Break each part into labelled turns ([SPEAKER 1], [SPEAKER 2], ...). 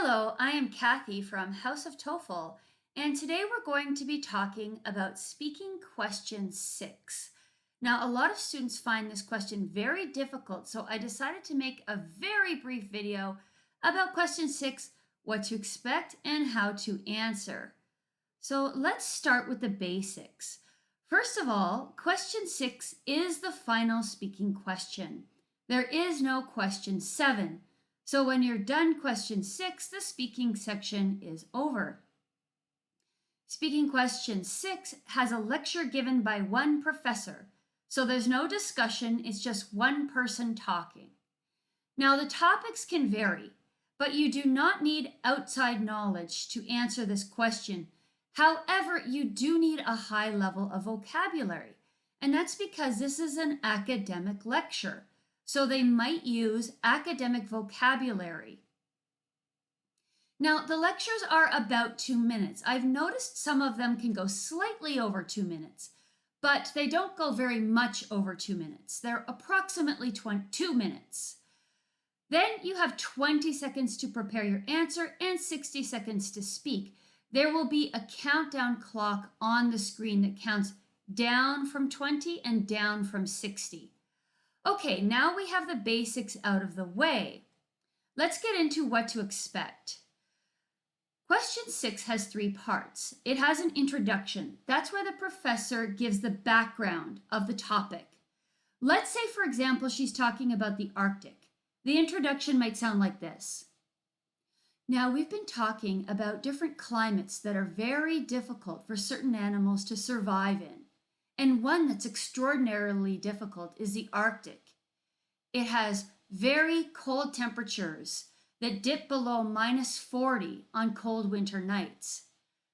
[SPEAKER 1] Hello, I am Kathy from House of TOEFL, and today we're going to be talking about speaking question 6. Now, a lot of students find this question very difficult, so I decided to make a very brief video about question 6, what to expect and how to answer. So let's start with the basics. First of all, question 6 is the final speaking question. There is no question 7. So when you're done question 6, the speaking section is over. Speaking question 6 has a lecture given by one professor. So there's no discussion, it's just one person talking. Now the topics can vary, but you do not need outside knowledge to answer this question. However, you do need a high level of vocabulary, and that's because this is an academic lecture. So they might use academic vocabulary. Now, the lectures are about 2 minutes. I've noticed some of them can go slightly over 2 minutes, but they don't go very much over 2 minutes. They're approximately 2 minutes. Then you have 20 seconds to prepare your answer and 60 seconds to speak. There will be a countdown clock on the screen that counts down from 20 and down from 60. Okay, now we have the basics out of the way. Let's get into what to expect. Question 6 has 3 parts. It has an introduction. That's where the professor gives the background of the topic. Let's say, for example, she's talking about the Arctic. The introduction might sound like this. Now, we've been talking about different climates that are very difficult for certain animals to survive in. And one that's extraordinarily difficult is the Arctic. It has very cold temperatures that dip below -40 on cold winter nights.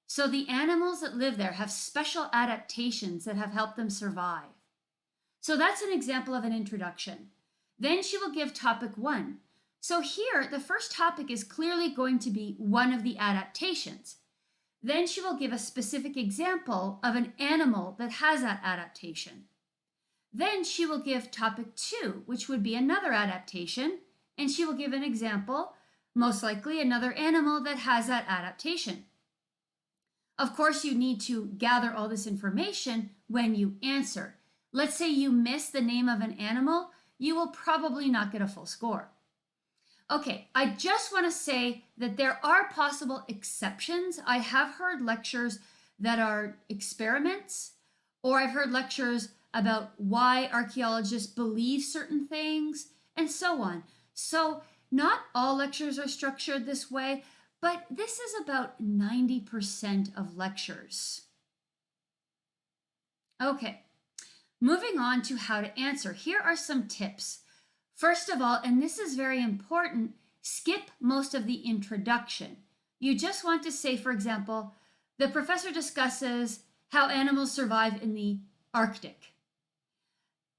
[SPEAKER 1] So the animals that live there have special adaptations that have helped them survive. So that's an example of an introduction. Then she will give topic 1. So here, the first topic is clearly going to be one of the adaptations. Then she will give a specific example of an animal that has that adaptation. Then she will give topic 2, which would be another adaptation, and she will give an example, most likely another animal that has that adaptation. Of course, you need to gather all this information when you answer. Let's say you miss the name of an animal, you will probably not get a full score. Okay, I just want to say that there are possible exceptions. I have heard lectures that are experiments, or I've heard lectures about why archaeologists believe certain things, and so on. So not all lectures are structured this way, but this is about 90% of lectures. Okay, moving on to how to answer. Here are some tips. First of all, and this is very important, skip most of the introduction. You just want to say, for example, the professor discusses how animals survive in the Arctic.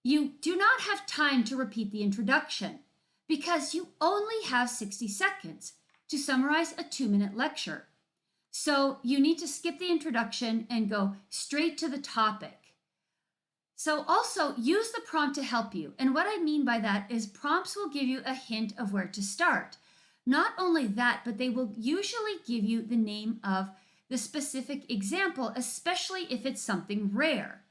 [SPEAKER 1] You do not have time to repeat the introduction because you only have 60 seconds to summarize a 2-minute lecture. So you need to skip the introduction and go straight to the topic. So also use the prompt to help you. And what I mean by that is prompts will give you a hint of where to start. Not only that, but they will usually give you the name of the specific example, especially if it's something rare.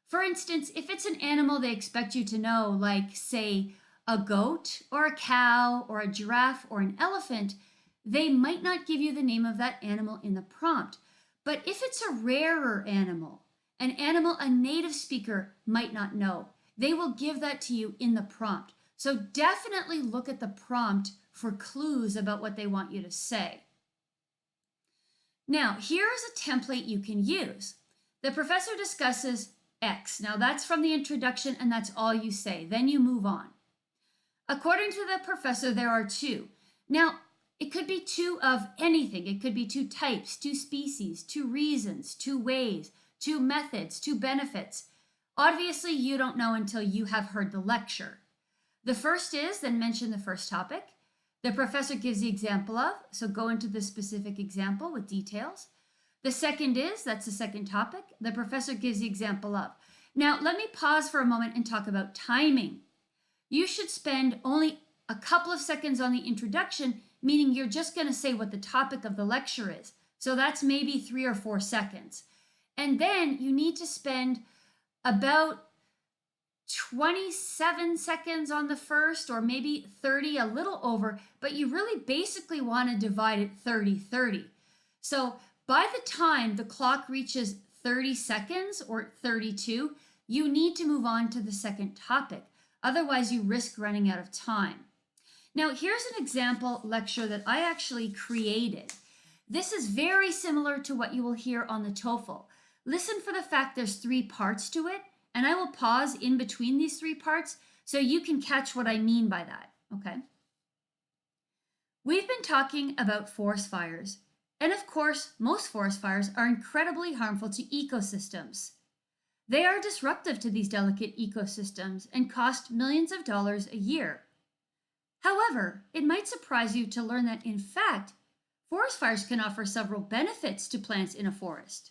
[SPEAKER 1] For instance, if it's an animal they expect you to know, like say a goat or a cow or a giraffe or an elephant, they might not give you the name of that animal in the prompt. But if it's a rarer animal, an animal a native speaker might not know, they will give that to you in the prompt. So definitely look at the prompt for clues about what they want you to say. Now, here is a template you can use. The professor discusses X. Now that's from the introduction and that's all you say. Then you move on. According to the professor, there are 2. Now, it could be 2 of anything. It could be 2 types, 2 species, 2 reasons, 2 ways, 2 methods, 2 benefits. Obviously, you don't know until you have heard the lecture. The first is, then mention the first topic. The professor gives the example of, so go into the specific example with details. The second is, that's the second topic. The professor gives the example of. Now, let me pause for a moment and talk about timing. You should spend only a couple of seconds on the introduction meaning you're just going to say what the topic of the lecture is. So that's maybe 3 or 4 seconds. And then you need to spend about 27 seconds on the first, or maybe 30, a little over, but you really basically want to divide it 30-30. So by the time the clock reaches 30 seconds or 32, you need to move on to the second topic. Otherwise, you risk running out of time. Now, here's an example lecture that I actually created. This is very similar to what you will hear on the TOEFL. Listen for the fact there's 3 parts to it, and I will pause in between these 3 parts so you can catch what I mean by that, okay? We've been talking about forest fires, and of course, most forest fires are incredibly harmful to ecosystems. They are disruptive to these delicate ecosystems and cost millions of dollars a year. However, it might surprise you to learn that, in fact, forest fires can offer several benefits to plants in a forest.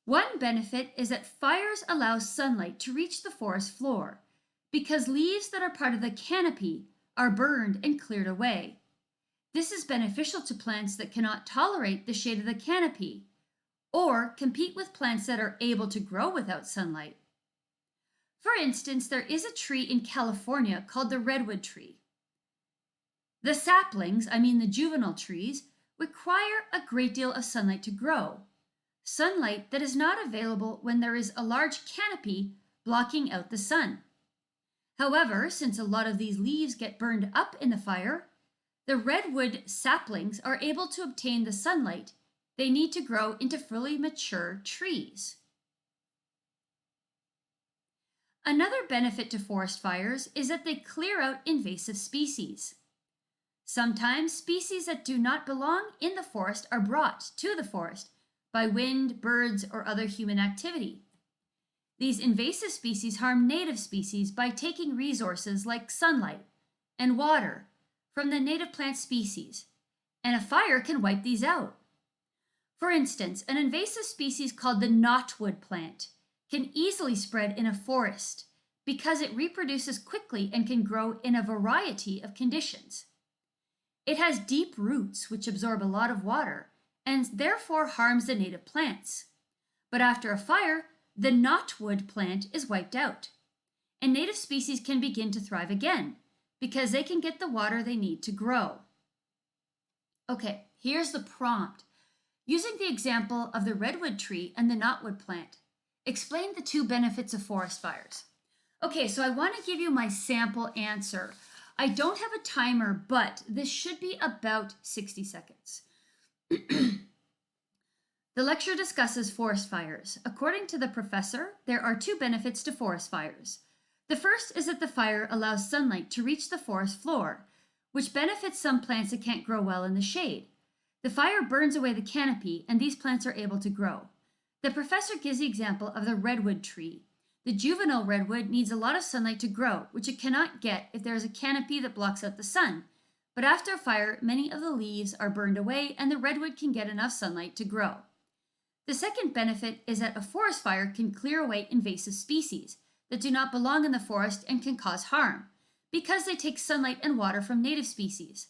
[SPEAKER 1] One benefit is that fires allow sunlight to reach the forest floor because leaves that are part of the canopy are burned and cleared away. This is beneficial to plants that cannot tolerate the shade of the canopy or compete with plants that are able to grow without sunlight. For instance, there is a tree in California called the redwood tree. The saplings, the juvenile trees, require a great deal of sunlight to grow. Sunlight that is not available when there is a large canopy blocking out the sun. However, since a lot of these leaves get burned up in the fire, the redwood saplings are able to obtain the sunlight they need to grow into fully mature trees. Another benefit to forest fires is that they clear out invasive species. Sometimes species that do not belong in the forest are brought to the forest by wind, birds, or other human activity. These invasive species harm native species by taking resources like sunlight and water from the native plant species, and a fire can wipe these out. For instance, an invasive species called the knotwood plant can easily spread in a forest because it reproduces quickly and can grow in a variety of conditions. It has deep roots which absorb a lot of water and therefore harms the native plants. But after a fire, the knotwood plant is wiped out, and native species can begin to thrive again because they can get the water they need to grow. Okay, here's the prompt. Using the example of the redwood tree and the knotwood plant, explain the 2 benefits of forest fires. Okay, so I want to give you my sample answer. I don't have a timer, but this should be about 60 seconds. The lecture discusses forest fires. According to the professor, there are 2 benefits to forest fires. The first is that the fire allows sunlight to reach the forest floor, which benefits some plants that can't grow well in the shade. The fire burns away the canopy, and these plants are able to grow. The professor gives the example of the redwood tree. The juvenile redwood needs a lot of sunlight to grow, which it cannot get if there is a canopy that blocks out the sun. But after a fire, many of the leaves are burned away, and the redwood can get enough sunlight to grow. The second benefit is that a forest fire can clear away invasive species that do not belong in the forest and can cause harm, because they take sunlight and water from native species.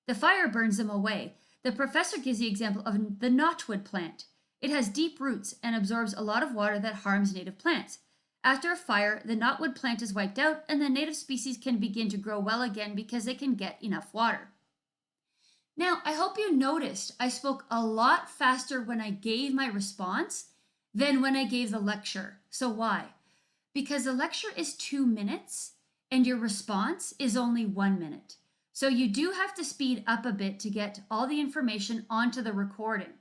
[SPEAKER 1] The fire burns them away. The professor gives the example of the knotwood plant. It has deep roots and absorbs a lot of water that harms native plants. After a fire, the knotwood plant is wiped out, and the native species can begin to grow well again because they can get enough water. Now, I hope you noticed I spoke a lot faster when I gave my response than when I gave the lecture. So why? Because the lecture is 2 minutes and your response is only 1 minute. So you do have to speed up a bit to get all the information onto the recording.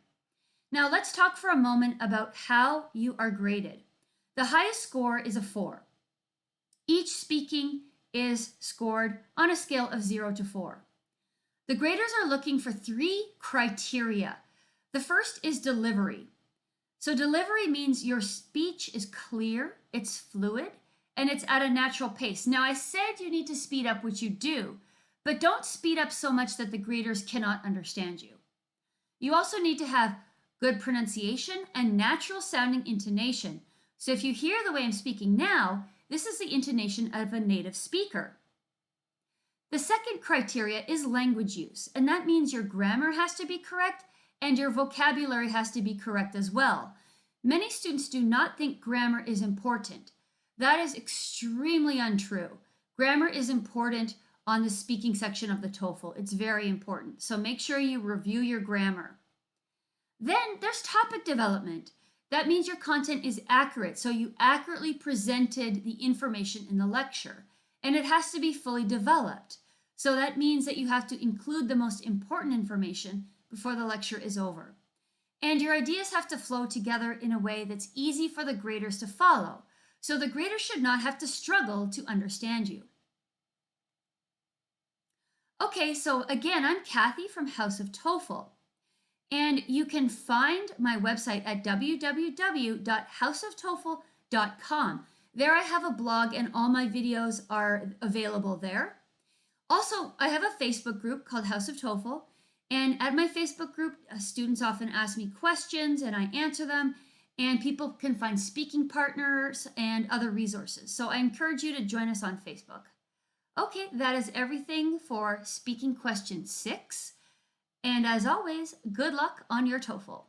[SPEAKER 1] Now let's talk for a moment about how you are graded. The highest score is a 4. Each speaking is scored on a scale of 0 to 4. The graders are looking for 3 criteria. The first is delivery. So delivery means your speech is clear, it's fluid, and it's at a natural pace. Now I said you need to speed up, which you do, but don't speed up so much that the graders cannot understand you. You also need to have good pronunciation and natural sounding intonation. So if you hear the way I'm speaking now, this is the intonation of a native speaker. The second criteria is language use, and that means your grammar has to be correct and your vocabulary has to be correct as well. Many students do not think grammar is important. That is extremely untrue. Grammar is important on the speaking section of the TOEFL. It's very important. So make sure you review your grammar. Then there's topic development. That means your content is accurate, so you accurately presented the information in the lecture, and it has to be fully developed. So that means that you have to include the most important information before the lecture is over. And your ideas have to flow together in a way that's easy for the graders to follow, so the graders should not have to struggle to understand you. Okay, so again, I'm Kathy from House of TOEFL. And you can find my website at www.houseoftoefl.com. There I have a blog and all my videos are available there. Also, I have a Facebook group called House of TOEFL. And at my Facebook group, students often ask me questions and I answer them. And people can find speaking partners and other resources. So I encourage you to join us on Facebook. Okay, that is everything for speaking question 6. And as always, good luck on your TOEFL.